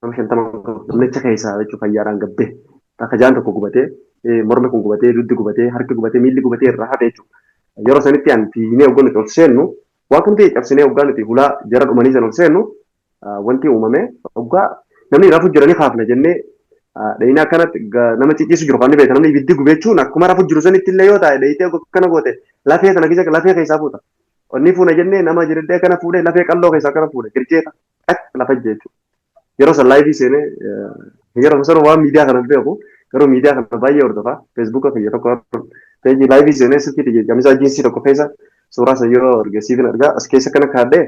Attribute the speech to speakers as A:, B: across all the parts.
A: nama shantama namnicha keessaa jechuun fayyaadhaan gabbee akka jaan tokko gubatee mormi kun gubatee duddi gubatee harki gubatee miilli gubatee irraa hafe jechuudha. Yeroo sanitti aan fiignee hoggaa nuti ol seennu waan hundi cabsinee hoggaa nuti hulaa jara dhumanii sana ol seennu wanti uumame hoggaa namni rafu jiranii haafna jennee dheeyina akkanatti nama cicciisu jiru kan beekan namni ibiddi gubeechuun akkuma rafu jiru sanitti illee yoo ta'e dheeyitee akkana goote lafee sana keessa lafee keessaa fuuta. Onni fuuna jennee nama jireddee kana fuudhee lafee qalloo keessaa kana fuudhe girjeeta lafa jechuudha. Yeroo san laayivii seenee yeroo san waan miidiyaa kana beeku garuu miidiyaa kana baay'ee hordofaa feesbuuka kiyya tokko peejii laayivii seenee silkii jamisaa jiinsii tokko keessa suuraa san yeroo argisiifin argaa as keessa kana kaadhee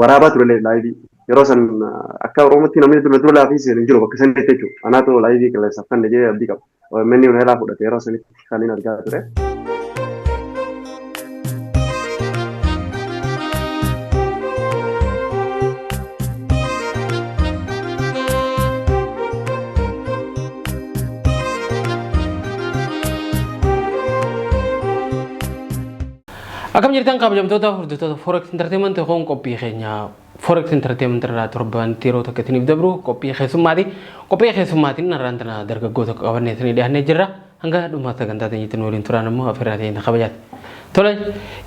A: waraabaa ture laayivii yeroo san akka oromootti namni dura laafii seenee jiru bakka sanitti jechuudha. Anaatu laayivii qilleessaaf kan dhagee abdii qaba. Manni hunee fudhate yeroo sanitti kan inni argaa ture.
B: Akkam jirtan kabajamtoota hordoftoota Forex Entertainment kun qophii keenya Forex Entertainment irraa torban yeroo tokko isiniif dabru qophii keessummaati. Qophii keessummaatiin narraan tana dargaggoota qabannee isinii dhiyaannee jirra. Hanga dhumaa sagantaa teenyatti nu waliin turan immoo affeerraa ta'een kabajaati. Tole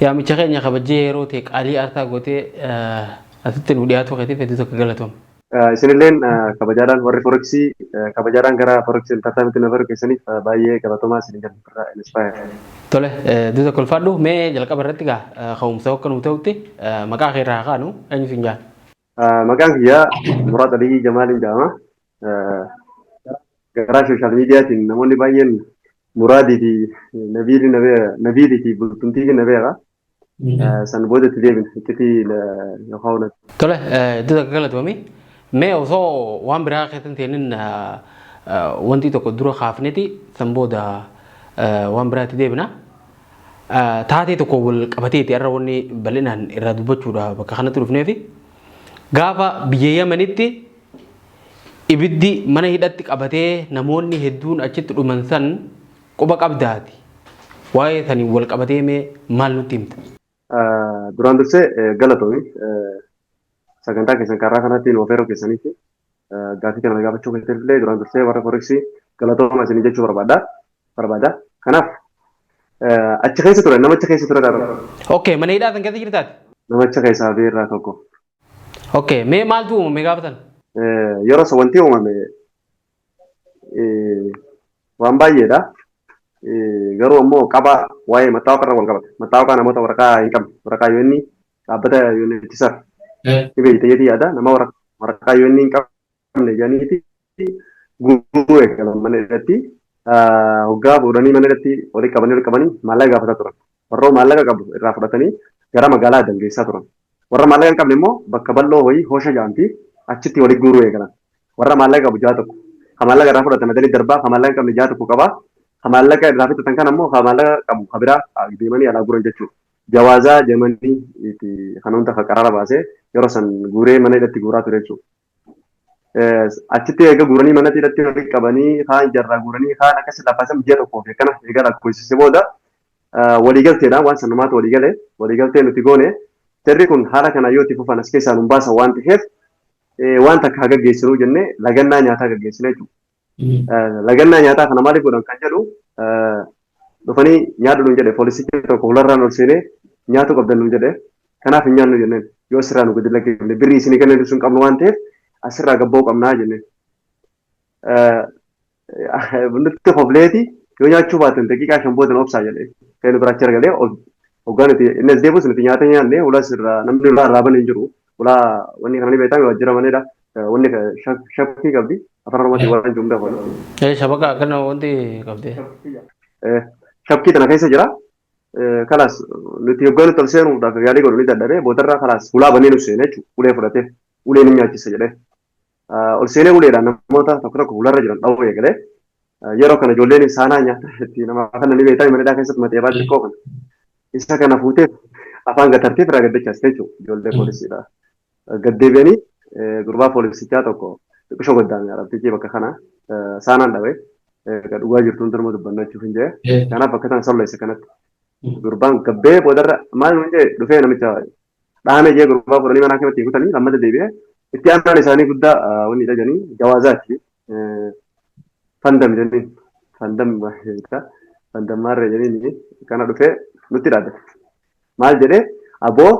B: yaamicha keenya kabajee yeroo ta'e qaalii aartaa gootee asitti nu dhiyaatu keetiif hedduu tokko galatoom.
A: Isinilleen kabajaadhaan warri Forexii kabajaadhaan gara Forex Entertainment nafaru keessaniif baay'ee galatoomaa isin jalqabaa inspire.
B: Tole duuta kolfadhu mee jalqaba irratti gaa ka'umsa akka nu ta'utti maqaa kee irraa kaanu eenyu sin jaa?
A: Maqaan kiyyaa Muraad Alii Jamaaliin jedhama. Gara sooshaal miidiyaatiin namoonni baay'een Muraadii fi Nabiidii fi Bultumtii na beeka. San booda itti deebina itti yookaan.
B: Tole duuta galatoomii mee osoo waan biraa keessatti teenin wanti tokko dura kaafneeti san booda waan biraatti deebina. Taatee tokko wal qabateeti irra wanni bal'inaan irraa dubbachuudha bakka kanatti dhufneefi gaafa biyya Yemenitti ibiddi mana hidhatti qabatee namoonni hedduun achitti dhuman san quba qabdaati. Waa'ee sanii wal qabatee mee maal nutti himta?
A: Duraan dursee galatoomi sagantaa keessan karaa kanatti nu ofeeroo keessaniiti gaafii kana gaafachuu keessatti illee duraan dursee warra Forexii galatooma isinii jechuu barbaada. Kanaaf achi keessa ture namicha keessa ture dha.
B: Okay, mana hidhaa san keessa jirtaati?
A: Namicha keessaa beerraa tokko.
B: Okay, mee maaltu uumame gaafatan?
A: Yeroo isa wanti uumame waan baay'eedha. Garuu ammoo qaba waa'ee maxxaawoqa irra wal qabata. Maxxaawoqa namoota waraqaa hin qabne waraqaa yoo inni dhaabbata yoo inni ittisa. Ni beektayeeti yaada nama waraqaa yoo inni hin qabne jedhaniiti gurguruu eegalan mana hidhatti. Hoggaa fuudhanii mana irratti walitti qabanii maallaqa gaafataa turan. Warra maallaqa qabu irraa fudhatanii gara magaalaa dangeessaa turan. Warra maallaqa hin qabne immoo bakka bal'oo wayii hoosha jaamti achitti walitti guuruu eegalan. Warra maallaqa qabu ja'a tokko. Kan maallaqa irraa fudhatan madanii darbaa kan maallaqa hin qabne ja'a tokko qabaa. Kan maallaqa irraa fudhatan kan ammoo kan maallaqa qabu kan biraa deemanii alaa guuran jechuudha. Jawaazaa deemanii kan hunda qaraara baasee yeroo san guuree mana hidhatti guuraa ture jechuudha. Achitti eega guuranii mana hidhatti walitti qabanii kaan jarraa guuranii kaan akkas lafaasan biyya tokkoof akkana eega lakkoofsise booda waliigalteedhaan waan sannumaatu waliigaltee nuti goone jarri kun haala kana yoo itti fufan as keessaa nu baasan waan ta'eef waan takka haa gaggeessinuu jennee lagannaa nyaataa gaggeessina jechuudha. Lagannaa nyaataa kana maaliif godhan kan jedhu dhufanii nyaadhu nuun jedhe poolisichi tokko hularraan ol seenee nyaatu qabdan nuun jedhe kanaaf hin nyaannu jenneen yoo asirraa nu gadi lakkifne birrii isinii kennan sun qabnu waan ta'eef asirraa gabboo qabnaa jenneen. Nutti hofleeti yoo nyaachuu baatan daqiiqaa 5 booda obsaa jedhee kan nu biraatti argalee hoggaan nuti inni as deebus nuti nyaata nyaannee ulas irraa namni ulaa irraa banee hin jiru. Ulaa wanni kana ni beektaa waajjira maneedha. Wanni shakkii qabdi afaan oromootiin waan jiru hundaa
B: Shabaqa kana wanti qabdee.
A: Shakkii tana keessa jira. Kalaas nuti hoggaan nuti ol seenuudhaaf yaalii godhu ni dadhabee boodarraa kalaas ulaa banee nu seenee jechuudha. Ulee fudhatee ulee ni nyaachisa jedhee. Ol seenee uleedhaan namoota tokko ularra jiran dhawuu eegalee yeroo kana ijoolleen saanaa nyaata itti nama kana ni beektaa manidhaa keessatti matee baatti xiqqoo kana. Isa kana fuutee afaan gatartee firaa gaddachaas jechuudha ijoollee poolisiidha. Gaddeebi'anii gurbaa poolisichaa tokko xiqqishoo goddaame arabtichi bakka kana saanaan dhawee dhugaa jirtuun durma dubbannachuuf hin jee. Kanaaf bakka sana solleesse kanatti. Gurbaan gabbee boodarra maal nuun jee dhufee namicha dhaame jee gurbaa fuudhanii manaa keessatti hiikutanii lammata deebi'ee itti aanaan isaanii guddaa wanni dhaganii jawaazaati. Fandam jedhanii fandam fandammaarra jedhanii kana dhufee nutti dhaabbate. Maal jedhee aboo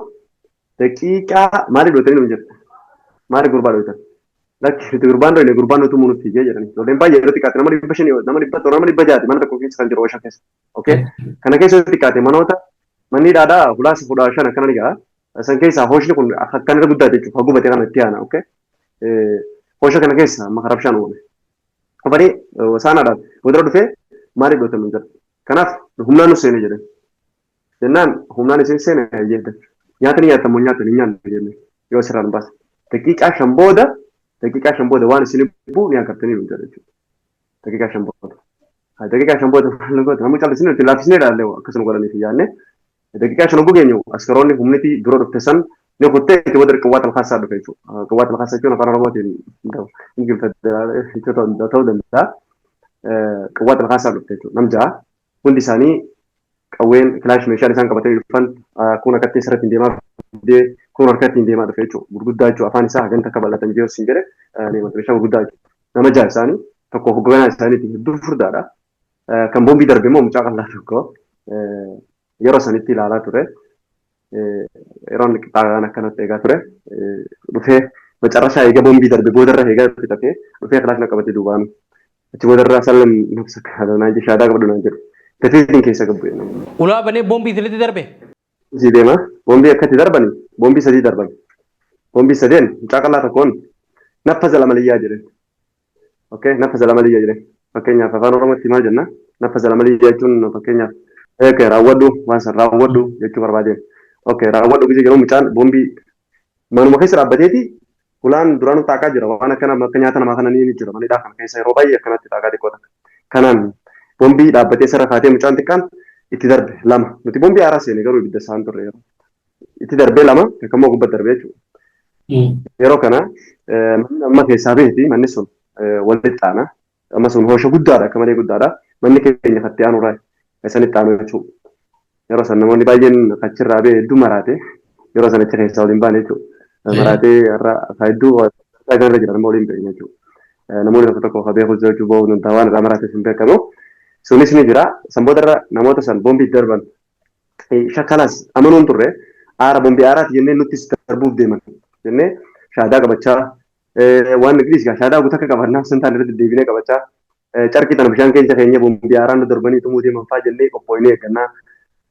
A: daqiiqaa maali dhootanii nu jedhe maali gurbaa dhootan lakki gurbaan dhoone gurbaan nuti munutti jedhanii ijoolleen baay'ee yeroo xiqqaate nama 500 nama 100 nama 100 mana tokko keessa kan jiru oosha keessa. Okay kana keessa yoo xiqqaate manoota manni dhaadhaa hulaasa 15 akkana ni ga'a. San keessaa hooshni kun akkanirra guddaa jechuudha hagubatee kana itti aana. Okay hoosha kana keessa amma karabshaan uumame. Abadii saanaadhaan booda dhufee maali dhootan nu jedhe. Kanaaf humnaan nu seene jedhan. Jennaan humnaan isin seene jedhan. Nyaatni nyaatamu nyaatni nyaanni jenne yoo sirraan baase. Daqiiqaa 5 booda waan isin bu'u ni agartanii nu jedha jechuudha. Daqiiqaa 5 booda. Daqiiqaa 5 booda maal goota namni callisanii nuti laaffisnee ilaallee akkasuma godhanii fi yaadne. Daqiiqaa 5 gugeenyu askaroonni humniti dura dhufte san ni kuttee itti wada qawwaata alkhaasaa dhufe jechuudha. Qawwaata alkhaasaa jechuun afaan oromootiin ingiliffa ta'uu danda'a. Qawwaata alkhaasaa dhufte jechuudha. Namjaa hundi isaanii qawween kilaash meeshaan isaan qabatee dhufan kun akkatti sirratti deemaa dhufee kun harkatti deemaa dhufe jechuudha. Gurguddaa jechuudha afaan isaa haganta akka bal'atan jiru siin jedhe meeshaa gurguddaa jechuudha. Nama ja'a isaanii tokko hogganaa isaaniitiin hedduu furdaadha. Kan boombii darbe immoo mucaa qal'aa tokko yeroo sanitti ilaalaa ture. Yeroon qixxaadhaan akkanatti eegaa ture. Dhufee macarrashaa eega boombii darbe boodarra eegaa fixatee dhufee kilaashna qabatee duubaan achi boodarra sallan nafsa kaadhanaa shaadaa qabdu naan jedhu. Gatiin keessa qabbu.
B: Ulaa banee boombii isinitti darbe?
A: Isii deema. Boombii akkatti darbani. Boombii sadii darban. Boombii sadeen mucaa qal'aa tokkoon naffa jala maliyyaa jedhan. Okay, naffa jala maliyyaa jedhan. Fakkeenyaaf afaan oromootti maal jenna? Naffa jala maliyyaa jechuun fakkeenyaaf raawwadhu waan san raawwadhu jechuu barbaadeen. Okay, raawwadhu gisee yeroo mucaan boombii manuma keessa dhaabbateeti ulaan duraan taaqaa jira waan akkana akka nyaata namaa kana ni jira manidhaa kana keessa yeroo baay'ee akkanatti taaqaa xiqqoota. Kanaan boombii dhaabbatee sarara kaatee mucaan xiqqaan itti darbe lama. Nuti boombii haaraa seene garuu ibidda isaan turre yeroo. Itti darbee lama kakkammoo gubbaa darbee jechuudha. Yeroo kana amma keessaa beekti manni sun walitti xaana. Amma sun hoosha guddaadha akka malee guddaadha. Manni keenya fattee aanurraa isanitti aanu jechuudha. Yeroo san namoonni baay'een achirraa bee hedduu maraate yeroo san achi keessaa waliin baane jechuudha. Maraatee irraa hedduu dhaganirra jiran immoo waliin beekne jechuudha. Namoonni tokko tokko beeku jechuu ba'uu danda'a waan irraa maraate sun beekamu. Sunis ni jira. San boodarra namoota san boombii darban shakkalaas amanuun turre aara boombii aaraati jennee nutti darbuuf deeman jennee shaadaa qabachaa waan nigdiis shaadaa guutuu akka qabannaa sun taane irratti deebinee qabachaa carqii tana bishaan keenya boombii aaraan nu darbanii tumuu deeman fa'aa jennee qophooynee eeggannaa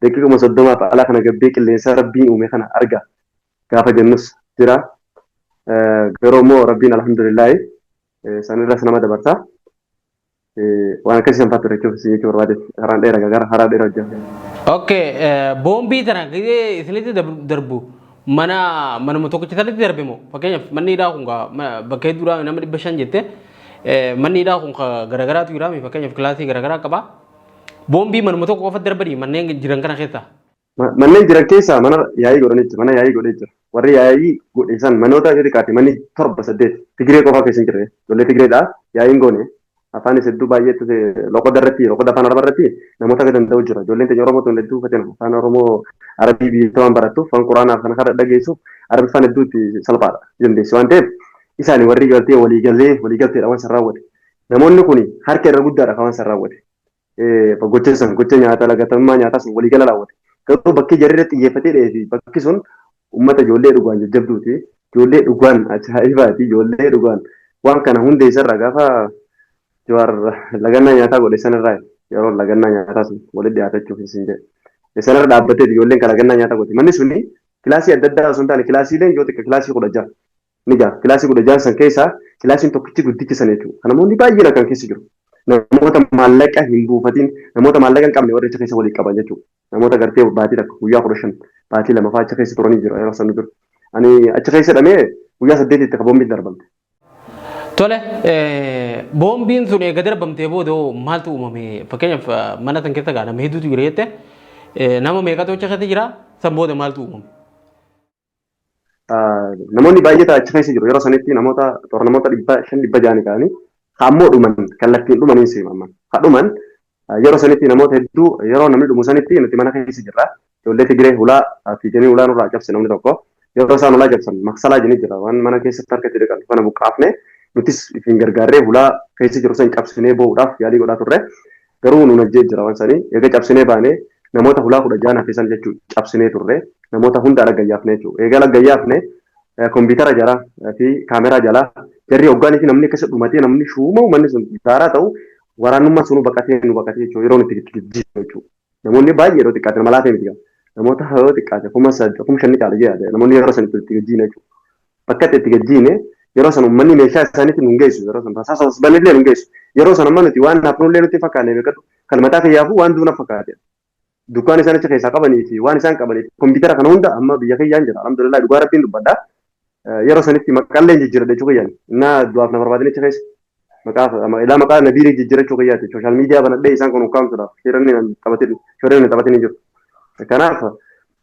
A: daqiiquma 30 alaa kana gabbee qilleensa rabbiin uume kana arga gaafa jennus jira. Garuu immoo rabbiin alhamdulillaahi sanirras nama dabarsa. Waan akkasii san faatu jechuu barbaade karaan dheeraa gara karaa dheeraa hojjeta.
B: Okay, boombii tana gisee isinitti darbu manuma tokkicha sanatti darbe moo fakkeenyaaf manni hidhaa kun bakka hedduudhaa nama 500 jette manni hidhaa kun garagaraatu jira fakkeenyaaf kilaasii garagaraa qaba. Boombii manuma tokko qofa darbanii manneen jiran kana keessa.
A: Manneen jiran keessa mana yaa'ii godhanii jira. Mana yaa'ii godhee jira. Warri yaa'ii godhisan manoota yoo xiqqaate manni 7-8 Tigiree qofaa keessa hin jirre. Ijoollee Tigireedhaa yaa'iin goone. Afaanis hedduu baay'eetti loqoda irratti loqoda afaan arabaa irratti namoota akka danda'u jira. Ijoolleen teenya Oromoo tun hedduu fatina afaan Oromoo Arabii biyyattii waan barattuuf afaan Quraanaa kana kana dhageessuuf Arabiffaan hedduutti salphaadha dandeessi waan ta'eef isaanii warri galtee waliigalteedha waan san raawwate. Namoonni kun harka irra guddaadha waan san raawwate. Gocha san gocha nyaata lagatamummaa nyaataa sun waliigala raawwate. Garuu bakki jarri irratti xiyyeeffatee dheefi bakki sun uummata ijoollee dhugaan jajjabduuti. Ijoollee dhugaan ajaa'ibaati ijoollee dhugaan waan kana hundee isarraa gaafa Jawar lagannaa nyaataa godhe sanarraa yeroo lagannaa nyaataa sun walitti dhiyaatachuuf isin jedhe. Sanarra dhaabbatee ijoolleen kan lagannaa nyaataa godhe. Manni suni kilaasii adda addaa osoo hin taane kilaasiileen yoo xiqqaa kilaasii 16 ni jira. Kilaasii 16 san keessaa kilaasiin tokkichi guddichi sana jechuudha. Kan namoonni baay'een kan keessa jiru. Namoota maallaqa hin buufatiin namoota maallaqa hin qabne warra achi keessa walii qaban jechuudha. Namoota gartee baatii takka guyyaa 15 baatii 2 fa'aa achi keessa turanii jira yeroo san jiru. Ani achi keessa dhamee guyyaa 8 itti boombiin darbamte.
B: Tole, boombiin sun eega darbamtee booda maaltu uumame? Fakkeenyaaf mana san keessa nama hedduutu jira jette nama meeqatu achi keessa jira san booda maaltu uumame?
A: Namoonni baay'ee achi keessa jiru yeroo sanitti namoota 500 ta'anii hammoo dhuman kallattiin dhumanii seemaman. Hadhuman yeroo sanitti namoota hedduu yeroo namni dhumu sanitti nuti mana keessa jirra. Ijoollee Tigiree hulaa fiiganii hulaa nurraa cabse namni tokko yeroo isaan olaa jabsan maksalaa jenni jira waan mana keessatti harkatti dhiqan kana buqqaafne nutis ittiin gargaarree hulaa keessa jiru san cabsinee boo'uudhaaf yaalii godhaa turre garuu nuun ajjee jira waan sanii eega cabsinee baanee namoota hulaa 10 hafesan jechuudha cabsinee turre namoota hunda laggayyaafne jechuudha eega laggayyaafne kompiitara jalaa fi kaameraa jalaa jarri hoggaanii fi namni akkasa dhumatee namni shuumau manni sun isaaraa ta'u waraanummaa sunu baqatee nu baqatee jechuudha yeroo nuti itti jijjiirra jechuudha namoonni baay'ee yeroo xiqqaate nama laafee miti namoota yeroo xiqqaate kuma 5 caala jedha namoonni yeroo san itti gajjiine jechuudha bakka itti gajjiine yeroo san uummanni meeshaa isaaniitti nu geessu yeroo san rasaasa osbalillee nu geessu yeroo san amma nuti waan hafnullee nutti fakkaanne beekatu kan mataa kiyyaafuu waan duuna fakkaate dukkaan isaan achi keessaa qabanii fi waan isaan qabaniif kompiitara kana hunda amma biyya kiyyaan jira alhamdulillah dhugaa rabbiin dubbadha yeroo sanitti maqaallee jijjiirra jechuu kiyyaan innaa du'aaf na barbaadanii achi keessa ilaa maqaa nabiirii jijjiirrachuu kiyyaati sooshaal miidiyaa banadhee isaan kun ukkaamsuudhaaf shooronni taphatanii jiru kanaaf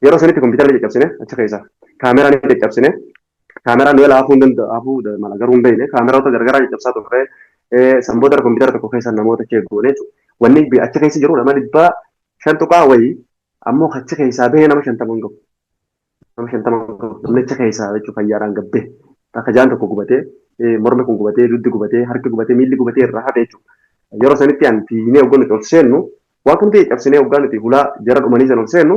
A: yeroo sanitti kompiitara caccabsine achi keessa kaameraan caccabsine kaameraan yoo laafuu hafuu mala garuu hin beekne kaameroota gargaraa caccabsaa turre sanboota kompiitara tokko keessa namoota cheeggoone jechuudha wanni achi keessa jiru nama 500 wayii ammoo achi keessaa bahee nama 50 hin gahu nama 50 hin gahu namni achi keessaa jechuudha fayyaadhaan gabbee akka jaan tokko gubatee mormi kun gubatee duddi gubatee harki gubatee miilli gubatee irraa hafe jechuudha yeroo sanitti aan fiinee hoggaa nuti ol seennu waan kun ta'e cabsinee hoggaa nuti hulaa jara dhumanii san ol seennu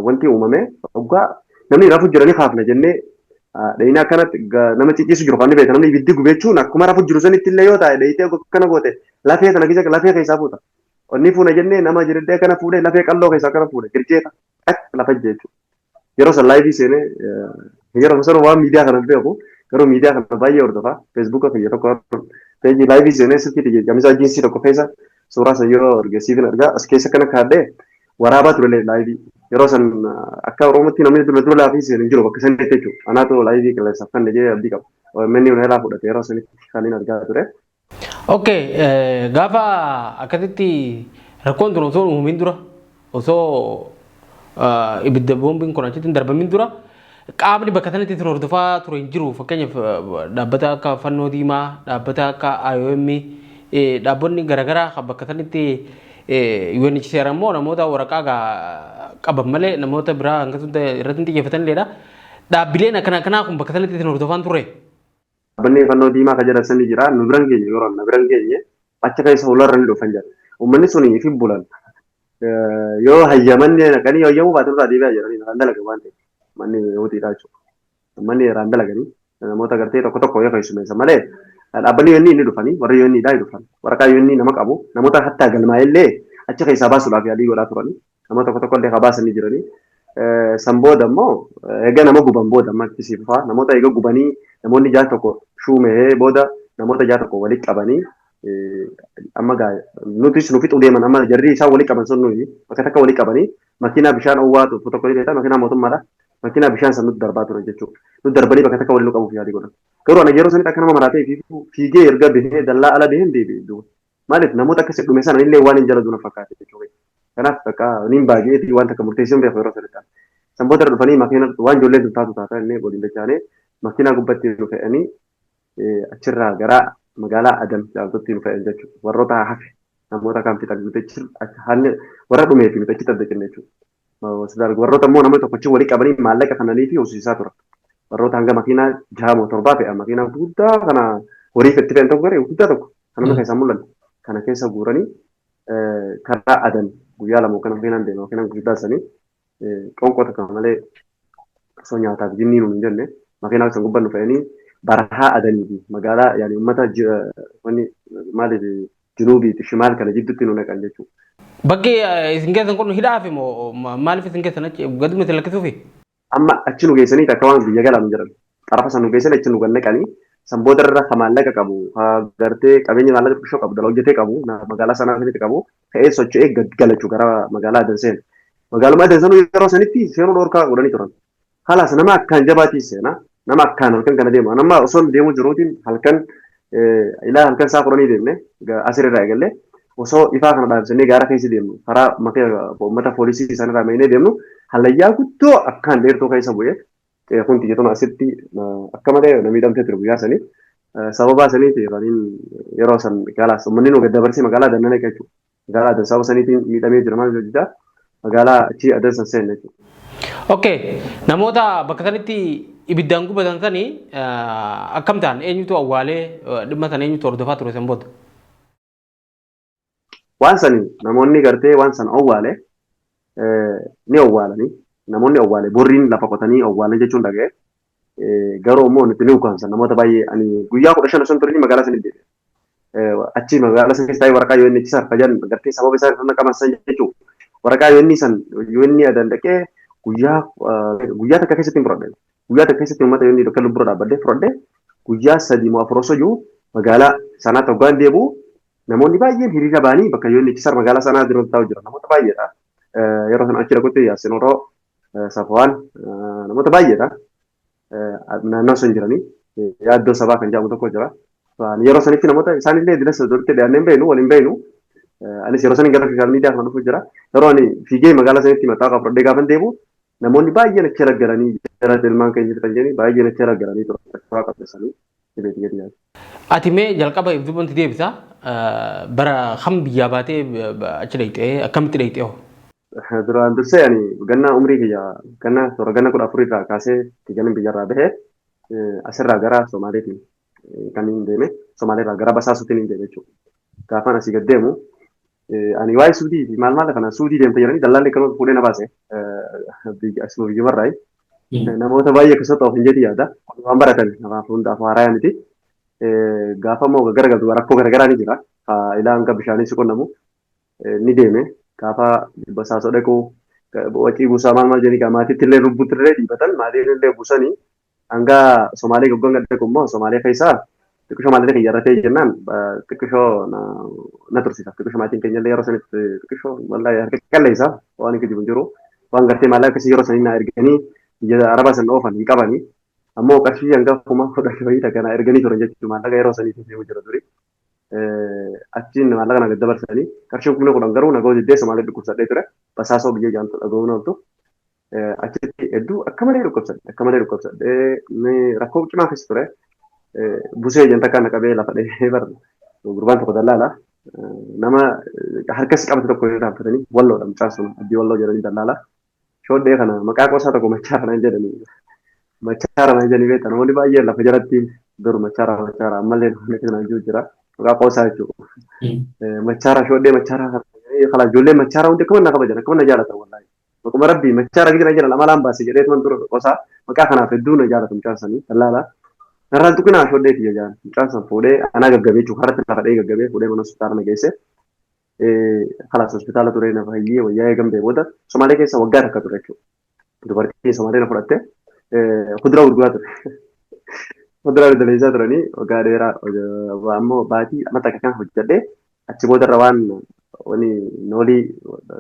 A: wanti uumame hoggaa namni rafu jiranii haafna jennee dheeyina akkanatti nama cicciisu jiru kan beekan namni ibiddi gubeechuun akkuma rafu jiru sanitti illee yoo ta'e dheeyitee akkana goote lafee sana keessa lafee keessaa fuuta onni fuuna jennee nama jireddee kana fuudhee lafee qalloo keessaa kana fuudhe girjeeta lafa jechuudha yeroo san laayivii seenee yeroo san waan miidiyaa kana beeku garuu miidiyaa kana baay'ee hordofaa feesbuuka kiyya tokko peejii laayivii seenee silkii jamisaa jiinsii tokko keessa suuraa san yeroo argisiifin argaa as keessa kana kaadhee waraabaa ture laayivii yeroo san akka oromootti namni dura laafii seenee jiru bakka sanitti jechuudha anaatu laayivii qilleessaaf kan jee abdii qaba manni hundaa fudhate yeroo sanitti kan inni argaa ture.
B: Okay, gaafa akkasitti rakkoon tun osoo uumamin dura osoo ibidda boombiin kun achitti hin darbamin dura qaamni bakka sanatti hordofaa ture hin jiru fakkeenyaaf dhaabbata akka fannoo diimaa dhaabbata akka IOM dhaabbonni garaagaraa bakka sanatti UNHCR immoo namoota waraqaa qaban malee namoota biraa hanga irratti xiyyeeffatan illee dhaabbileen akkanaa kun bakka sanatti hordofaan ture.
A: Dhaabbanni fannoo diimaa kan jedhan ni jira nu biran geenye yeroo na biran geenye achi keessa hularra ni dhufan jira uummanni sun fi bulan yoo hayyamanne naqanii hayyamuu baatan irraa deebi'aa jiranii raan dalaga waan ta'eef manni hootiidhaa jechuudha manni raan dalaganii namoota gartee tokko yoo keessumeessa malee dhaabbanni yoonni inni dhufanii warri yoonni dhaa dhufan waraqaa yoonni nama qabu namoota hattaa galmaa'ellee achi keessaa baasuudhaaf yaalii godhaa turanii namoota tokko illee kabaasanii jiranii san booda immoo egaa nama guban booda amma akkisiifaa namoota egaa gubanii namoonni jaa tokko shuumee booda namoota jaa tokko walitti qabanii amma nutis nu fixuu deeman amma jarri isaan walitti qaban sun nuyi bakka takka walitti qabanii makiinaa bishaan owwaatu tokko illee makiinaa mootummaadha makiinaa bishaan san nutti darbaa ture jechuudha nutti darbanii bakka takka walitti qabuuf yaalii godhan garuu ana yeroo sanitti akka nama maraatee fiigee erga bahee dallaa ala bahee deebi'e duuba maaliif namoota akkasii dhume sana illee waan hin jala duuna fakkaate jechuudha kanaaf bakka niin baay'eetii waan takka murteessuun beeku yeroo sanitti san booda dhufanii makiina waan ijoolleen taatu taata inni waliin dachaanee makiinaa gubbatti nu fe'anii achirraa gara magaalaa Adan jaaltotti nu fe'an jechuudha. Warroota hafe namoota kan fixan nuti warra dhumee fi nuti achi taddacinne jechuudha. Warroota immoo namni tokko walii qabanii maallaqa kananii fi hojjechiisaa turan. Warroota hanga makiinaa 6 fe'an makiinaa guddaa kana horii itti fe'an tokko garee guddaa tokko kan nama keessaa mul'atu. Kana keessa guuranii karaa Adan guyyaa lama kan makiinaan deema makiinaan guddaa sanii qonqota kan malee osoo nyaataaf jinnii nuun hin jenne makiinaa san gubbaan nu fe'anii barahaa Adanii fi magaalaa yaani uummata wanni maaliif junuubii shimaal kana jidduutti nu naqan jechuudha.
B: Bakki isin keessan kun hidhaafi moo maaliif isin keessan achi gaduma isin lakkisuufi?
A: Amma achi nu geessanii akka waan biyya galaan jiran xarafa san nu geessan achi nu naqanii san booda irra ka maallaqa qabu gartee qabeenya maallaqa xiqqoo qabu dala hojjetee qabu magaalaa sanaa sanitti qabu ka'ee socho'ee galachuu gara magaalaa Adan seenu. Magaaluma Adan seenuu yeroo sanitti seenuu dhorkaa godhanii turan. Halas nama akkaan jabaatiis seenaa nama akkaan halkan kana deemu nama osoo deemu jiruutiin halkan ilaa halkan isaa furanii deemne asirraa eegalle osoo ifaa kana dhaabsannee gaara keessa deemnu karaa uummata poolisii isaanirraa meenee deemnu hallayyaa guddoo akkaan dheertuu keessa bu'ee kun xiyyeetuma asitti akka malee na miidhamtee ture guyyaa sanii sababa saniiti yeroo san gaalaas uummanni nu gaddabarsee magaalaa Adan naqee jechuudha magaalaa Adan sababa saniitiin miidhamee jira maal hojjetaa magaalaa achii Adan san seenne jechuudha.
B: Okay, namoota bakka sanatti ibiddaan gubatan sanii akkam ta'an eenyutu awwaalee dhimma sana eenyutu hordofaa ture san booda?
A: Waan sani namoonni gartee waan san awwaale ni awwaalanii namoonni awwaale borriin lafa qotanii awwaalan jechuun dhaga'e. Garuu immoo nuti ni ukkaamsan namoota baay'ee ani guyyaa 15 osoo hin turin magaalaa sanitti achi magaalaa san keessaa waraqaa yoo inni itti sarfajan gartee sababa isaa irra qabasan jechuudha. Waraqaa yoo inni san yoo inni dandaqee guyyaa takka keessatti hin fudhadhe. Guyyaa takka keessatti uummata yoo inni bakka lubbuu dhaabbadde fudhadhe guyyaa 3 moo 4 osoo jiru magaalaa sanaatti hoggaan deebi'u namoonni baay'een hiriira ba'anii bakka yoo inni itti magaalaa sanaa jiru taa'u jira namoota baay'eedha. Yeroo sana achi dhaqutti yaasin oroo safwaan namoota baay'eedha. Naannoo sun jiranii yaaddoo sabaa kan jedhamu tokko jira. Yeroo sanitti namoota isaanillee dilasa duritti dhiyaannee hin beeknu waliin beeknu. Anis yeroo sanii gara sooshaal miidiyaa kana dhufu jira. Yeroo ani fiigee magaalaa sanitti maxxaa qabadhee gaafa deebi'u namoonni baay'een achi raggalanii jara ilmaan keenya fitan jedhanii baay'een achi raggalanii suuraa qabsiisanii dhibeetii gadi yaadu.
B: Ati mee jalqaba ibsuutti deebisa bara kam biyyaa baatee achi dhayxee akkamitti dhayxee hoo?
A: Duraan dursee ani ganna umrii kiyya ganna 14 irraa kaasee tijanin biyyarraa bahee asirraa gara Somaaleetiin kan hin deeme Somaaleerraa gara Basaasuutiin hin deeme jechuudha. Gaafaan asii gad deemu ani waa'ee suudii fi maal kana suudii deemte jedhanii dallaallee kan fuudhee na baase asuma biyyamarraa namoota baay'ee akkasuma ta'uuf hin jedhi yaada waan baratan namaaf hundaaf haaraa miti. Gaafa immoo garagaltu rakkoo garaagaraa ni jira. Ilaa hanga bishaanii si qonnamu ni deeme. Gaafa Basaasoo dhaquu wacii buusaa maal jedhanii maatiitti illee lubbuutti illee dhiibatan maatiin illee buusanii hanga Somaalee goggoon gad dhaqu immoo Somaalee keessaa xiqqishoo maatii keenya irratee jennaan xiqqishoo na tursiisa. Xiqqishoo maatiin keenya illee yeroo sanitti xiqqishoo wallaahi harka qalleessa waan inni jiru jiru waan gartee maallaa akkasii yeroo sanii na erganii biyya Arabaa san oofan hin qabanii ammoo qarshii hanga kuma 10 wayii kana erganii turan jechuudha maallaqa yeroo sanii deemu jira duri. Achiin maallaqa na dabarsanii qarshiin 10,000 garuu na ga'u diddee Somaalee dhukkubsadhee ture Basaasoo biyya jaamtu dhaga'uun ooltu. Achitti hedduu akka malee dhukkubsadhee rakkoo cimaa keessa ture. Busee janta kana qabee lafa dhahee bar gurbaan tokko dallaala nama harkas qabate tokko yoo dhaabbatanii walloodha mucaan sun addii walloo jedhanii dallaala. Shooddee kana maqaa qoosaa tokko machaara naan jedhanii beektan namoonni baay'een lafa jalatti dur machaara ammallee namni kana jiru jira maqaa qoosaa jechuudha. Machaara shooddee machaara kana ijoollee machaara hundi akkuma na kabajan akkuma na jaalatan wallaahi. Maquma rabbii machaara gidira lama laan baase jedhee tuman ture qoosaa maqaa kanaaf hedduu na jaalatu mucaan sanii dallaala. Narraan tuqinaa shodhee fi jajaan mucaan san fuudhee anaa gaggabee jechuudha harratti lafa dhahee gaggabee fuudhee mana hospitaala na geesse. Kalaas hospitaala turee na fayyee wayyaa eegamtee booda Somaalee keessa waggaa takka ture jechuudha. Dubartii Somaalee na fudhatte kuduraa gurguraa ture. Kuduraa daldaleessaa turanii waggaa dheeraa ammoo baatii amma takka kan hojjedhee achi boodarra waan noolii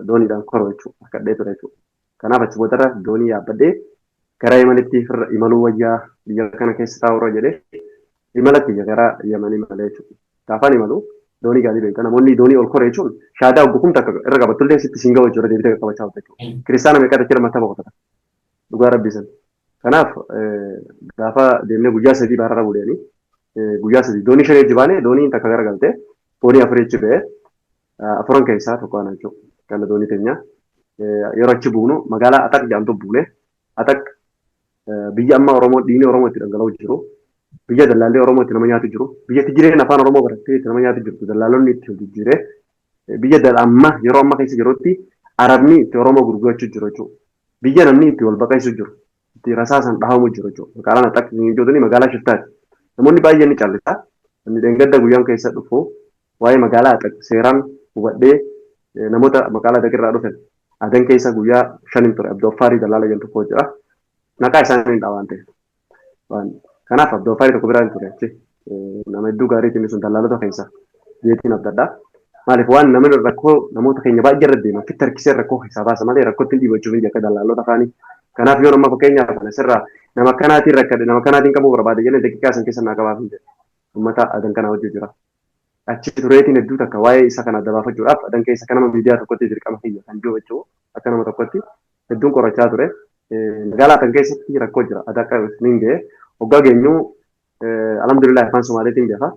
A: dooniidhaan koroo jechuudha akkadhee ture jechuudha. Kanaaf achi boodarra doonii yaabbadhee gara Yemenitti imaluu wayyaa biyya kana keessa taa'urra jedhee imalatti gara Yemenii malee jechuudha. Gaafaan imalu doonii gaarii beekta namoonni doonii ol koree jechuun shaadaa oggukumta irra qabattullee sitti siin ga'u jechuudha deebitee qabachaa jirta jechuudha. Kiristaana meeqa dachee lammataa boqotata dhugaa rabbisan. Kanaaf gaafa deemnee guyyaa 3 baarraa buleeni guyyaa 3 doonii 5 jibaanee doonii takka garagaltee doonii 4 jechi ba'ee 4 keessaa tokko ana jechuudha. Kan doonii teenya yeroo achi buunu magaalaa Ataq jedhamtu buune Ataq biyya amma Oromoo diinii Oromoo itti dhangala'u jiru. Biyya dallaallee Oromoo itti nama nyaatu jiru. Biyya itti jireenya afaan Oromoo barattee itti nama nyaatu jirtu. Dallaalonni itti jijjiiree biyya amma yeroo amma keessa jirutti Arabni itti Oromoo gurgurachuu jiru jechuudha. Biyya namni itti wal baqaisu jiru. Itti rasaasan dhahamu jiru jechuudha. Magaalaan Ataq jechuun magaalaa shiftaati. Namoonni baay'een ni callisa. Inni deengadda guyyaan keessa dhufu waa'ee magaalaa Ataq seeraan hubadhee namoota magaalaa Ataq irraa dhufan adan keessa guyyaa 5 ture Abdoo Faarii dallaala jedhamtu tokko jira. Maqaa isaanii dhaawwan ta'e. Kanaaf Abdoo Faarii tokko biraan ture achi. Nama hedduu gaariitiin sun dallaalota keessa biyyatiin abdaddaa. Maaliif waan namni rakkoo namoota keenya baay'ee irra deema. Fitti harkisee rakkoo keessaa baasa malee rakkootti dhiibachuuf hin akka dallaalota afaanii. Kanaaf yoo nama fakkeenyaaf kana sirraa nama kanaatiin rakkate nama kanaatiin qabuu barbaade jennee daqiiqaa san keessa naa qabaaf hin jedhe. Uummata adan kana hojii jira. Achi tureetiin hedduu takka waa'ee isa kana dabaafachuudhaaf adan keessa kanama miidiyaa tokkotti dirqama kiyya kan jiru jechuudha. Akka nama tokkotti hedduun qorachaa ture. Magaalaa kan keessatti rakkoo jira. Adakka isniin ga'ee hoggaa geenyuu alhamdulillah afaan Somaaliitiin beeka.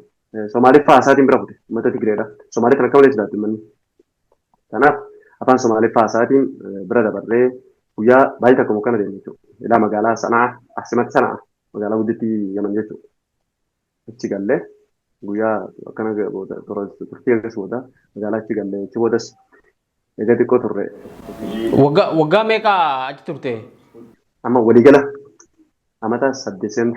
A: Somaaliffaa haasaatiin bira fute uummata Tigreedha. Somaalii kan akka malee jiraatu manni. Kanaaf afaan Somaaliffaa haasaatiin bira dabarree guyyaa baay'ee takka mukkana deemne jechuudha. Ilaa magaalaa sanaa asimatti sanaa magaalaa gudditti yaman jechuudha. Achi gallee guyyaa akkana turtii akkas booda magaalaa achi gallee achi boodas egaa xiqqoo turre.
B: Waggaa meeqa achi turte?
A: Amma waliigala amata 8.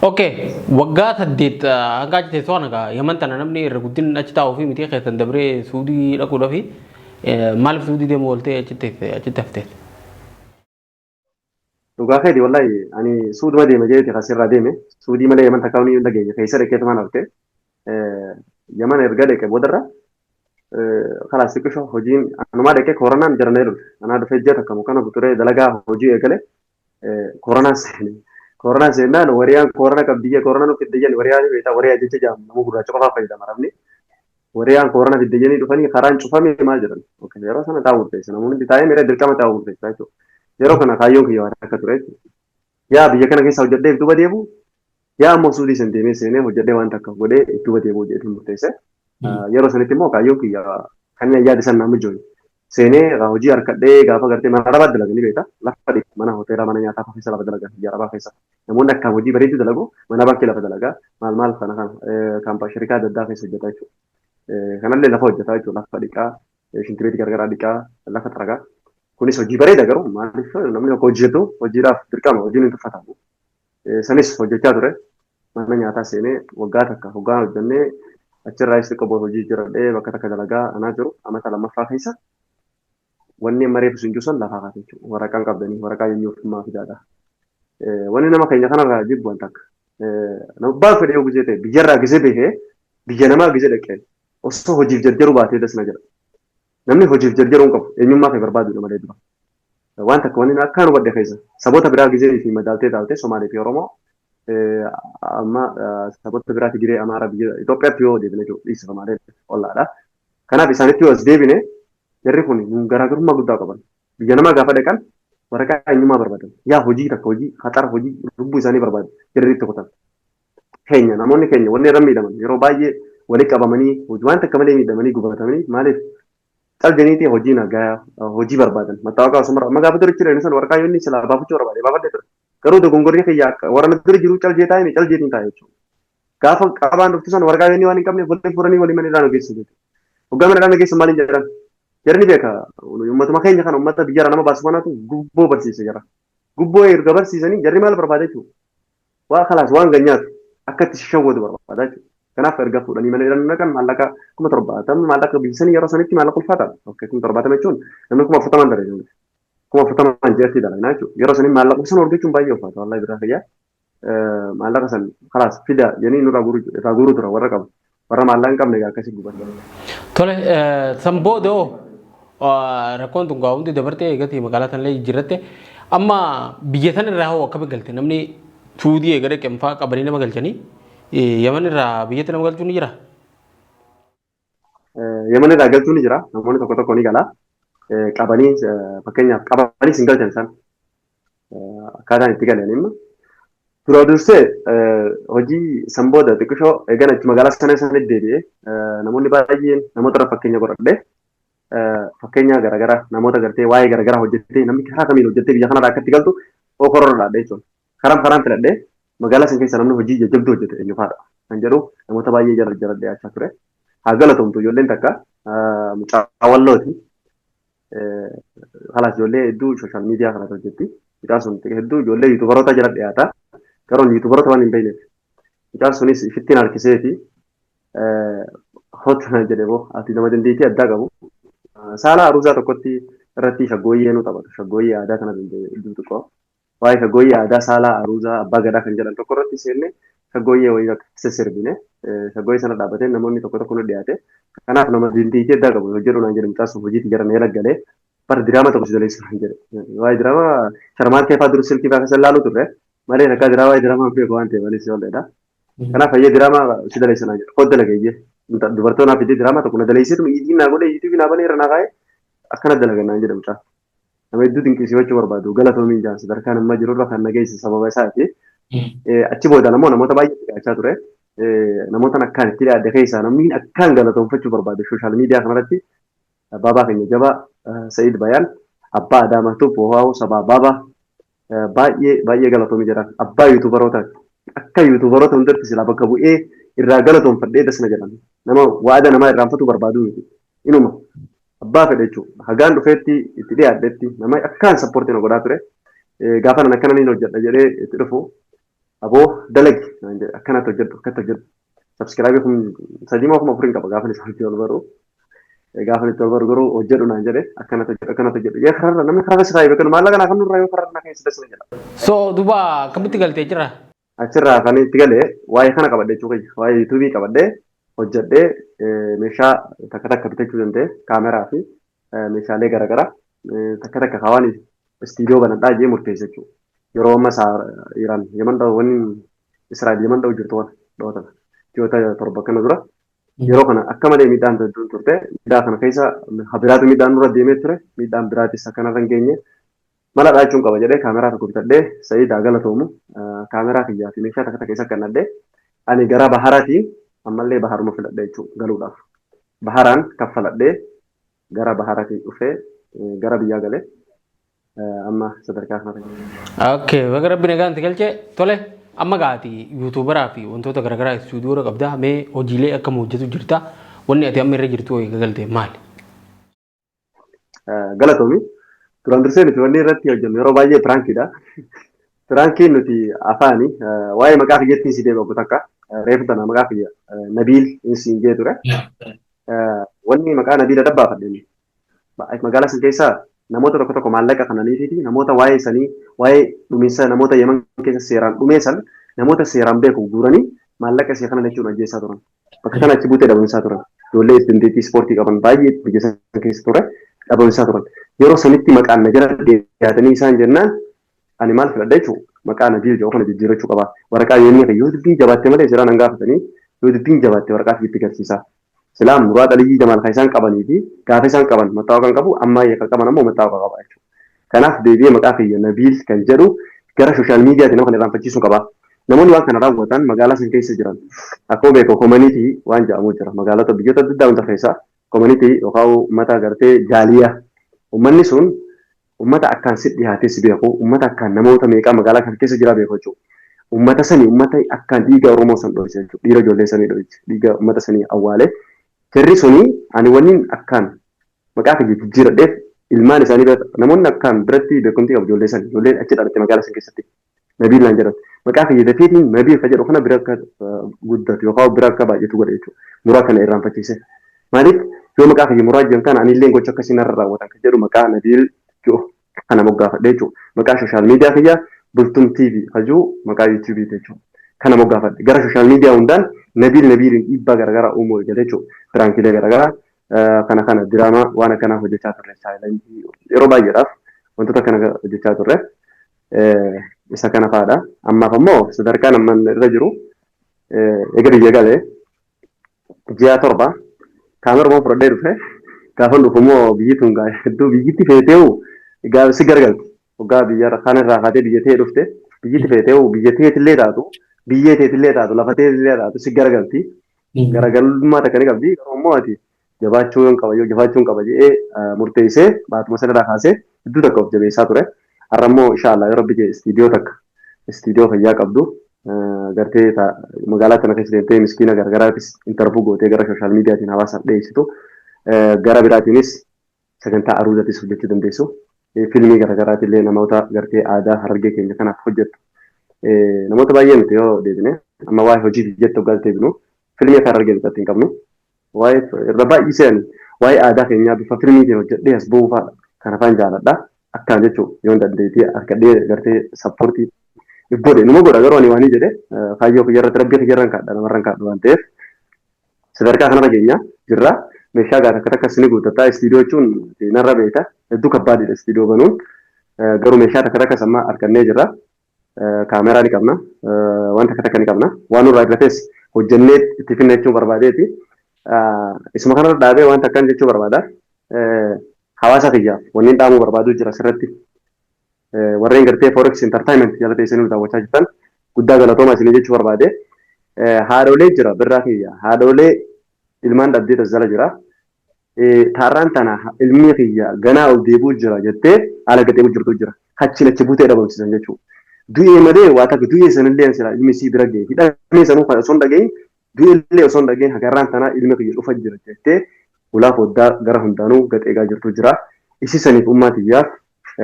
B: Okay, waggaa 8 hanga achi teessoo kana yaman tana namni irra guddin achi taa'uu fi miti keessan dabree suudii dhaquudhaa fi maaliif suudii deemu ooltee achitti haftee?
A: Dhugaa keeti wallahi ani suuduma deema jeeti asirraa deeme suudii malee yaman takkaa hunii dhageenya keessa dhaqeetu mana hafte yaman erga dhaqe boodarra kalaas xiqqisho hojiin anumaa dhaqee koronaan jarnee dhufe anaa dhufee ji'a takka mukkana buturee dalagaa hojii eegale koronaan seenaan wariyaan korona qabdiyye korona nuuf fidde jenni wariyaan beektaa wariyaa jecha jaamu nama gurraacha qofaa fayyadama rabni wariyaan korona fidde jenni dhufanii karaan cufamee maal jedhan yeroo sana taa'uu murteessa namoonni taa'ee miira dirqama taa'uu murteessa jechuudha. Yeroo kana kaayyoon kiyyaa akka ture yaa biyya kana keessa hojjedhee duuba deebi'u yaa ammoo suudii san deemee seenee hojjedhee waan takka godhee duuba deebi'u jedhee murteesse. Yeroo sanitti immoo kaayyoon kiyyaa kan yaada san nama jooyi seenee hojii harkadhee gaafa gartee mana rabaa dalaganii beekta lafa dhiibu mana hoteelaa mana nyaataa keessa lafa dalagaa biyya rabaa keessa namoonni akka hojii bareedu dalagu mana bakkee lafa dalagaa maal kana kaampaa shirikaa adda addaa keessa hojjetaa jechuudha. Kanallee lafa hojjetaa jechuudha lafa dhiqaa shintibeetii gargaraa dhiqaa lafa xaragaa. Kunis hojii bareeda garuu maaliif namni tokko hojjetu hojiidhaaf dirqama hojiin hin tuffatamu. Sanis hojjechaa ture mana nyaataa seenee waggaa takka hoggaa hojjennee achirraa ibsi qabu hojii jiradhee bakka takka dalagaa anaa jiru amata lammaffaa keessa wanni mareefu sun juusan lafaa kaate jechuudha. Waraqaan qabdanii waraqaa eenyuufummaa fidaadha. Wanni nama keenya kanarraa jibbu waan takka. Baay'ee fedhee oguu ta'e biyyarraa gisee bahee biyya namaa gisee dhaqee osoo hojiif jarjaru baatee dasna jedha. Namni hojiif jarjaruu hin qabu eenyummaa kan barbaadu malee dura. Waan takka wanni akka nu badde keessa saboota biraa gisee fi madaaltee taatee Somaalee fi Oromoo amma saboota biraa Tigiree Amaaraa biyya Itoophiyaatti yoo deebine jechuudha dhiisa Somaalee ollaadha. Kanaaf isaanitti yoo as deebine jarri kun garaagarummaa guddaa qaban. Biyya namaa gaafa dhaqan waraqaa eenyummaa barbaadan. Yaa hojii takka hojii haxara hojii lubbuu isaanii barbaadu jarri itti kutan. Keenya namoonni keenya wanni irra miidhaman yeroo baay'ee walitti qabamanii waan takka malee miidhamanii gubatamanii maaliif Qalbiniitii hojii nagaa hojii barbaadan mattaawaqaa osoo amma gaafa durichi reenu san waraqaa yoonni silaa baafachuu barbaade baafadhe ture garuu dogongorri kiyyaa warra dura jiru caljeetaa himi caljeetiin taa'e jechuudha. Gaafa qabaan dhuftu san waraqaa yoonni waan hin qabneef walitti furanii walii mana irraa geessu jechuudha. Hoggaa mana irraa geessu maaliin jedhan jarni beeka uummatuma keenya kana uummata biyya nama baasu kanaatu gubboo barsiise jira. Gubboo erga barsiisanii jarri maal barbaada jechuudha. Waa kalaas waan ganyaatu akka itti shawwatu barbaada jechuudha. Kanaaf erga fuudhanii mana jedhan kan maallaqa 70,000 maallaqa biyyisanii yeroo sanitti maallaqa ulfaata. Okkee 70,000 jechuun namni 40,000 daree 40,000 jeetti dalagna jechuudha. Yeroo sanii maallaqa san argachuun baay'ee ulfaata wallahi biraa fayyaa. Maallaqa san kalaas fida jennee nurraa guuruu tura warra qabu. Warra maallaqa hin qabne akkasii gubatan.
B: Tole samboodoo rakkoon tun gaa'umti dabartee eegatti magaalaa tanallee jiratte amma biyya tan irraa hoo akka bigalte namni suudii eegale qemfaa qabanii nama galchanii Yaman irraa biyyatti nama galchuu ni jira?
A: Yaman irraa galchuu ni jira. Namoonni tokko tokko ni gala. Qabanii fakkeenyaaf qabanii sin galchan isaan akkaataan itti galan immoo. Dura dursee hojii san booda xiqqishoo eegan achi magaalaa sana isaaniitti deebi'ee namoonni baay'een namoota irra fakkeenya godhadhee fakkeenya garaagaraa namoota gartee waa'ee garaagaraa hojjettee namni karaa kamiin hojjettee biyya kanarraa akka itti galtu okororraadha jechuudha. Karaan filadhee magaalaa san keessa namni hojii jajjabduu hojjete eenyufaadha kan jedhu namoota baay'ee jala dhiyaachaa ture. Haa galatoomtu ijoolleen takka mucaa wallooti. Kalaas ijoollee hedduu sooshaal miidiyaa kanatti hojjetti. Mucaan sun hedduu ijoollee yuutubaroota jala dhiyaata. Garuu yuutubaroota waan hin beekneef. Mucaan sunis ifittiin harkiseeti. Hota jedhee boo ati nama dandeettii addaa qabu. Saala aruuzaa tokkotti irratti shaggooyyee nu taphatu. Shaggooyyee aadaa kana hedduu xiqqoo. Waa'ee shaggooyyee aadaa saalaa aruuzaa abbaa gadaa kan jedhan tokko irratti seenne shaggooyyee wayii akka sirbine shaggooyyee sana dhaabbatee namoonni tokko tokko nu dhiyaate. Kanaaf nama dandeettii addaa qabu hojjedhu naan jedhe mucaan sun hojiitti gara mee laggalee bar diraama tokko si daleessu naan jedhe. Waa'ee diraama sharmaan keefaa dur silkii faa keessa laalu turre malee takkaa diraama waa'ee diraamaa beeku waan ta'eef malee si oolleedha. Kanaaf fayyee diraama si daleessu naan jedhe kodda lageeyyee dubartoonaaf itti diraama tokko na daleessitu ijiin naa godhe ijiitii naa banee irra naa kaa'ee akkana dalagan naan jedhe mucaan. Nama hedduu dinqisiifachuu barbaadu galatoomiin jaan sadarkaan amma jirurra kan nageessu sababa isaati. Achi booda namoota baay'ee dhiyaachaa ture. Namoota akkaan itti dhiyaate keessaa namni akkaan galatoomfachuu barbaadu sooshaal miidiyaa kanarratti baabaa keenya jabaa Sa'iid Bayaan abbaa Adaamaatu Boohaa'u Sabaa Baaba baay'ee galatoomii jedha abbaa yuutuubaroota akka yuutuubaroota hundatti silaa bakka bu'ee irraa galatoomfadhee dasna jedhama nama waada namaa irraanfatu barbaadu miti inuma abbaa fedhe jechuudha hagaan dhufeetti itti dhiyaadhetti nama akkaan sappoortii na godhaa ture gaafa nan akkana niin hojjedha jedhee itti dhufu aboo dalagi akkanatti hojjedhu akkatti hojjedhu sabskiraabii kun sadii moo kuma afurii qaba gaafa isaanitti ol baruu gaafa itti ol baru garuu hojjedhu naan jedhe akkanatti hojjedhu yaa kararra namni karaa isaa beekan maallaqa naa kan nurraa yoo kararra naa keessa dasna jedha.
B: So duba akkamitti galtee jira?
A: Achirraa kan itti galee waa'ee kana qabadhee jechuudha waa'ee yuutuubii qabadhee hojjedhee meeshaa takka takka bitachuu danda'e kaameraa fi meeshaalee garaagaraa takka takka kaawanii istiidiyoo banadhaa jee murteessa jechuudha. Yeroo amma Iraan Yaman dha'u wanni Israa'el Yaman dha'u jirtu waan dhawatan ji'oota torba kana dura yeroo kana akka malee miidhaan turte miidhaa kana keessa biraatu miidhaan nurra deemee ture miidhaan biraatis akkanarra hin geenye mala dhaachuun qaba jedhee kaameraa tokko bitadhee sa'iidaa galatoomu kaameraa kiyyaa fi meeshaa takka takka keessa kannadhee ani gara baharaatiin ammallee baharuma filadhee jechuudha galuudhaaf baharaan kaffaladhee gara baharaatiin dhufee gara biyyaa galee amma sadarkaa kanarra.
B: Okay, baga rabbi nagaan galchee tole amma gaati yuutuubaraa fi wantoota garaagaraa istuudiyoo qabdaa mee hojiilee akkam hojjetu jirta wanni ati amma irra jirtu galte maali?
A: Galatoomi duraan dursee nuti wanni irratti hojjennu yeroo baay'ee piraankiidha. Piraankiin nuti afaani waa'ee maqaa kiyyattiin si deebi'u takka reefu tana maqaa kiyya Nabiil siin jee ture. Wanni maqaa Nabiila dabbaafadheen magaalaa san keessaa namoota tokko tokko maallaqa kananii fi namoota waa'ee sanii waa'ee dhumiinsa namoota Yemen keessa seeraan dhumeessan namoota seeraan beeku guuranii maallaqa isee kana jechuun ajjeessaa turan. Bakka kana achi buutee dhabamsaa turan. Ijoollee dandeettii ispoortii qaban baay'ee biyya sana keessa ture dhabamsaa turan. Yeroo sanitti maqaan na jala dhiyaatanii isaan jennaan ani maal filadha jechuudha. Maqaa Nabiil jedhu kana jijjiirrachuu qaba. Waraqaa yommuu yoo dubbiin jabaatte malee seeraan hangaafatanii yoo dubbiin jabaatte waraqaa fiitti garsiisa. Silaam muraa dhalii jamaal kan isaan qabanii fi gaafa isaan qaban maxxaawaa kan qabu ammayyaa kan qaban ammoo maxxaawaa qaba jechuudha. Kanaaf deebi'ee maqaa kiyya Nabiil kan jedhu gara sooshaal miidiyaatiin nama kan irraanfachiisuu qaba. Namoonni waan kana raawwatan magaalaa san keessa jiran akkuma beeku koomaniitii waan jedhamu jira. Magaalota biyyoota adda addaa wanta keessaa koomaniitii yookaan uummata gartee jaaliyaa. Uummanni sun uummata akkaan si dhiyaatee si beeku uummata akkaan namoota meeqaa magaalaa kan keessa jira beeku jechuudha. Uummata sanii uummata akkaan dhiiga Oromoo san dho'ise jechuudha. Dhiira ijoollee sanii dho'ise dhiiga uummata sanii awwaalee. Jarri suni ani wannin akkaan maqaa kiyya jijjiiradheef ilmaan isaanii namoonni akkaan biratti beekumtii qabu ijoollee san ijoolleen achi dhalatte magaalaa san keessatti Nabiil naan jedhan maqaa kiyya dafeetiin Nabiil kan jedhu kana bira akka guddatu yookaan bira akka baay'atu godhe jechuudha. Muraa kana irraanfachiise. Maaliif yoo maqaa kiyya muraa jiran kana anillee gocha akkasii narra raawwatan kan jedhu maqaa Nabiil jedhu kana moggaafadhe jechuudha. Maqaa sooshaal miidiyaa kiyya Bultum TV hajuu maqaa yuutuubii jechuudha. Kana moggaafadhe gara sooshaal miidiyaa hundaan Nabiiliin dhiibbaa garaagaraa uumuu eegale jechuudha. Piraankiilee garaagaraa kana diraamaa waan akkanaa hojjechaa turre yeroo baay'eedhaaf wantoota kana hojjechaa turre isa kana fa'aadha. Ammaaf ammoo sadarkaan amma irra jiru egaa biyya galee ji'a torba kaameraa fudhadhee dhufe gaafa dhufu immoo biyyi tun hedduu biyyitti feeteewu si gargalti. Waggaa biyya kaan irraa kaatee biyya ta'ee dhufte biyyitti feeteewu biyya ta'eetillee taatu biyyee ta'eetillee taatu lafa ta'eetillee taatu si gargalti. Garagalummaa takka ni qabdi garuu immoo ati jabaachuu qaba jedhee murteessee baatuma sanarraa kaasee hedduu takka of jabeessaa ture. Har'a immoo inshaallah yeroo biyya istiidiyoo fayyaa qabdu gartee magaalaa kana keessa deemtee miskiina garagaraattis intarvuu gootee gara sooshaal miidiyaatiin hawaasaaf dhiyeessitu gara biraatiinis sagantaa aruuzaatis hojjechuu dandeessu. Fiilmii garagaraatiillee namoota gartee aadaa harargee keenya kanaaf hojjettu. Namoota baay'ee nuti yoo deebine amma waa'ee hojii jettu hoggaa deebinu fiilmii afaan harargee bitatti hin qabnu. Waa'ee irra baay'iseen waa'ee aadaa keenyaa bifa fiilmiitiin hojjedhee as bu'uu fa'a kan afaan jaaladha. Akkaan jechuun yoo dandeettii harkadhee gartee sappoortii ibboodhe numa godha garuu ani waan jedhe kaayyoo kiyyarratti rabbii kiyyarran kaadha namarran kaadha waan ta'eef sadarkaa kanarra keenya jirra. Meeshaa gaata akka takka sini guuttataa istiidiyoo jechuun narra beekta hedduu kabbaadidha istiidiyoo banuun garuu meeshaa takka takka sammaa harkannee jirra. Kaameraa ni qabna waan takka takka ni qabna waan nurraa irrates hojjennee itti finna jechuun barbaadeeti. Isuma kanarra dhaabee waan takkaan jechuu barbaada. Hawaasa kiyyaaf wanni dhaamuu barbaadu jira asirratti. Warreen gartee Forex Entertainment jala teessanii daawwachaa jirtan guddaa galatooma isinii jechuu barbaade. Haadholee jira birraa kiyya. Haadholee ilmaan dhabdee tas jala jira. taarraan tana ilmi kiyya ganaa ol deebuu jira jettee haala gatee jirtu jira. Hachi lachi butee dhabamsiisan jechuudha. Du'ee malee waa takka du'ee sanillee sila ilmi sii bira ga'e. Hidhamee sanuu kan osoo hin dhagahin du'ee illee osoo hin dhagahin hagarraan tanaa ilmi kiyya dhufa jira jettee ulaa foddaa gara hundaanuu gaxeegaa jirtu jira. Isi saniif ummaatiyyaaf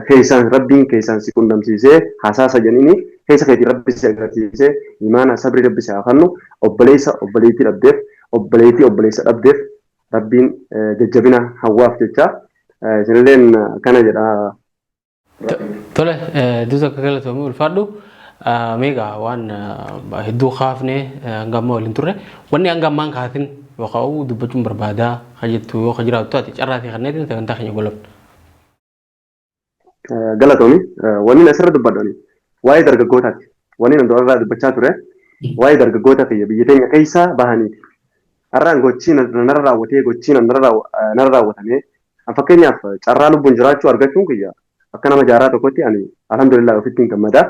A: keessaan rabbiin keessaan si qunnamsiisee hasaasa jedhanii keessa keetii rabbi si agarsiisee imaana sabri rabbi si hafannu obboleessa obboleettii dhabdeef obboleettii obboleessa dhabdeef rabbiin jajjabina hawwaaf jecha isinilleen kana jedha.
B: Tole duuta akka galatoomii ulfaadhu meegaa waan hedduu kaafne hangamma waliin turre wanni hangammaan kaatin yookaan dubbachuun barbaadaa hajjettu yoo jiraattu ati carraa fi kanneetiin sagantaa keenya golabna.
A: Galatoomii wanni asirra dubbadhani waa'ee dargaggootaati. Wanni nan irraa dubbachaa ture waa'ee dargaggoota biyya teenya keessaa bahaniiti. Har'aan gochii narra raawwatee gochii narra raawwatamee fakkeenyaaf carraa lubbuun jiraachuu argachuun kiyya akka nama jaaraa tokkotti ani alhamdulillah ofitti hin gammada.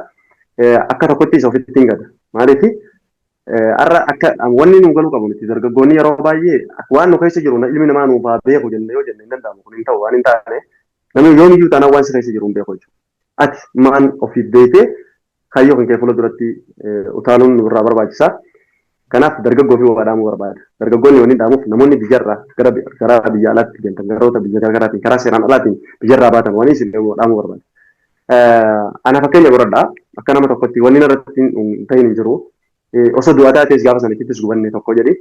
A: Akka tokkottis ofitti hin gada. Maaliif har'a akka wanni nu galuu qabu miti dargaggoonni yeroo baay'ee waan nu keessa jiru ilmi namaa nuuf haa beeku jennee yoo jenne hin danda'amu kun hin ta'u waan hin taane namni yoomiyyuu taanaan waan si keessa jiru hin beeku jechuudha. Ati maan ofiif beekee kayyoo kan kee fuula duratti utaaluun nurraa barbaachisa. Kanaaf dargaggoo fi waa dhaamuu barbaada. Dargaggoonni wanni dhaamuuf namoonni biyyarraa gara biyya alaatti deemtan garoota biyya garaagaraatiin karaa seeraan alaatiin biyyarraa baatan wanni isin dhaamuu barbaada. Ana fakkeenya godhadhaa akka nama tokkotti wanni irratti hin ta'in hin jiru. Osoo du'aa taates gaafa sanattis gubanne tokko jedhi.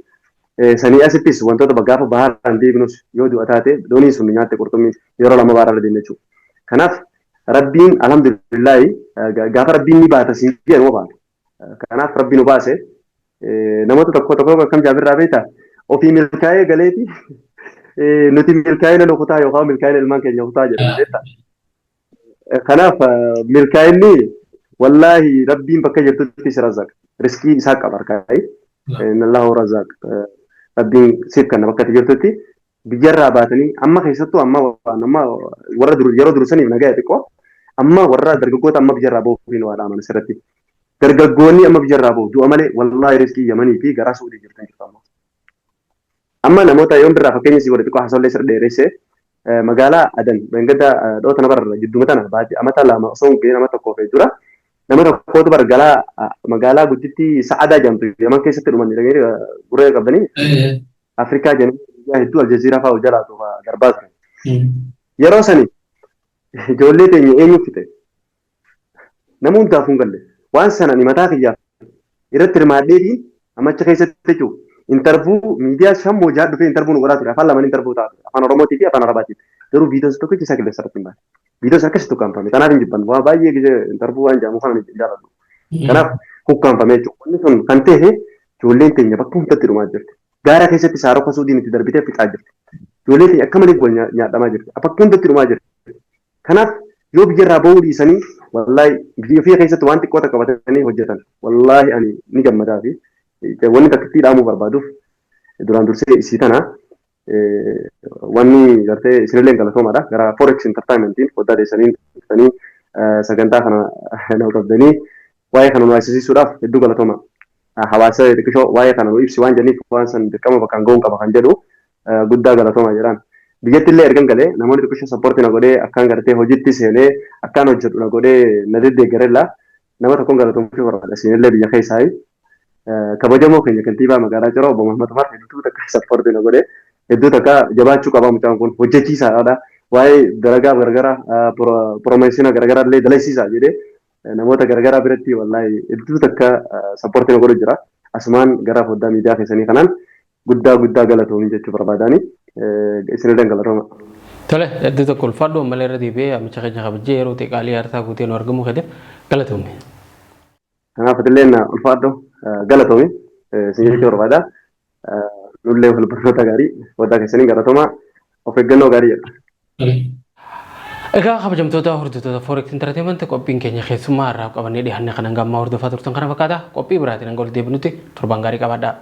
A: Sanii asittis wantoota gaafa baharaan deebinus yoo du'aa taate doonii sun nyaatte qurxummii yeroo lama bahararra deemne jechuudha. Kanaaf rabbiin alhamdulillahi gaafa rabbiin ni baata siin jedhu baata. Kanaaf rabbiin nu baase namoota tokko akkam jaabirraa beektaa ofii milkaa'ee galeeti nuti milkaa'ina nu kutaa yookaan milkaa'ina ilmaan keenya kutaa jedhama beektaa. Kanaaf milkaa'inni wallaahi rabbiin bakka jirtutti si razzaqa riskii isaa qaba harkaayi nallahu razzaq rabbiin siif kenna bakka jirtutti biyyarraa baatanii amma keessattuu amma warra yeroo dursaniif nagaa xiqqoo amma warra dargaggoota amma biyyarraa ba'uufiin waa dhaaman asirratti. Dargaggoonni amma biyyarraa bahu du'a malee wallaahi riskii Yamanii fi garaa Suudii jirtan jirtu amma. Amma namoota yoon birraa fakkeenya si godhe xiqqoo haasawlee sirra dheeressee magaalaa Adan Bengada dhoota namarra jidduma tana baate amata lama osoo hin ga'in nama tokkoof dura nama tokkootu bargalaa magaalaa gudditti Sa'aadaa jedhamtu Yaman keessatti dhuman jedhanii guree qabdanii Afrikaa jedhanii hedduu Aljazeeraa fa'aa jalaatu darbaa turan. Yeroo sanii ijoollee teenya eenyu fite nama hundaaf hin galle. Waan sana ni mataa kiyyaaf irratti hirmaadheetiin ammacha keessatti jechuudha. Intervuu miidiyaa shammoo jaa dhufee intervuu nu godhaa ture. Afaan lamaan intervuu ta'a. Afaan Oromootii fi Afaan Arabaatiif. Garuu viidiyoos tokkichi isaa qilleessa irratti hin baane. Viidiyoos akkasitti hukkaanfame. Kanaaf hin jibban. Waa baay'ee gisee intervuu waan jaamu kana hin jaalladhu. Kanaaf hukkaanfame jechuudha. Wanni sun kan ta'e ijoolleen teenya bakka hundatti dhumaa jirti. Gaara keessatti saarota suudiin itti darbitee fixaa jirti. Ijoolleen teenya akka malee wal nyaadhamaa jirti. Bakka hundatti dhumaa jirti. Kanaaf yoo biyyarraa bahuu dhiisanii wallahi biyya ofii keessatti waan xiqqoo takka qabatanii hojjetan wallahi ani ni gammadaa fi wanni takkitti dhaamuu barbaaduuf duraan dursee isii tana wanni gartee isinillee galatoomaadha gara forex entertainmentiin foddaa deessanii sagantaa kana nama qabdanii waa'ee kana nu agarsiisuudhaaf hedduu galatooma hawaasa xiqqishoo waa'ee kana nu ibsi waan jenniif waan san dirqama bakkaan ga'uun qaba kan jedhu guddaa galatooma jedhaan. Biyyatti illee ergan galee namoonni xiqqisho sappoortii na godhee akkaan gartee hojiitti seenee akkaan hojjetu na godhee na deddeeggarella nama tokkoon galatoomuu barbaada. Isinillee biyya keessaa kabajamoo keenya kantiibaa magaalaa Ciroo obbo Muhammad Umar hedduu takka sappoortii na godhee hedduu takka jabaachuu qabaa mucaan kun hojjechiisaadha. Waa'ee dalagaa garagaraa piroomeeshina garagaraa illee dalaysiisaa jedhee namoota garagaraa biratti wallaahi hedduu takka sappoortii na godhu jira. Asumaan gara foddaa miidiyaa keessanii kanaan guddaa galatoomii jechuu barbaadaanii. Isinillee galatooma.
B: Tole hedduu tokko ulfaadhu ammallee irra deebi'ee amicha keenya kabajee yeroo ta'e qaalii aarsaa guutee nu argamuu keetiif galatoomne.
A: Kanaaf illee ulfaadhu galatoomii isin jechuu barbaada. Nullee wal barnoota gaarii foddaa keessanii galatooma of eeggannoo gaarii jedha.
B: Egaa kabajamtoota hordoftoota Forex Entertainment qophiin keenya keessummaa irraa qabannee dhiyaanne kan hanga ammaa hordofaa turtan kana fakkaata qophii biraatiin hanga ol deebinutti torban gaarii qabaadhaa.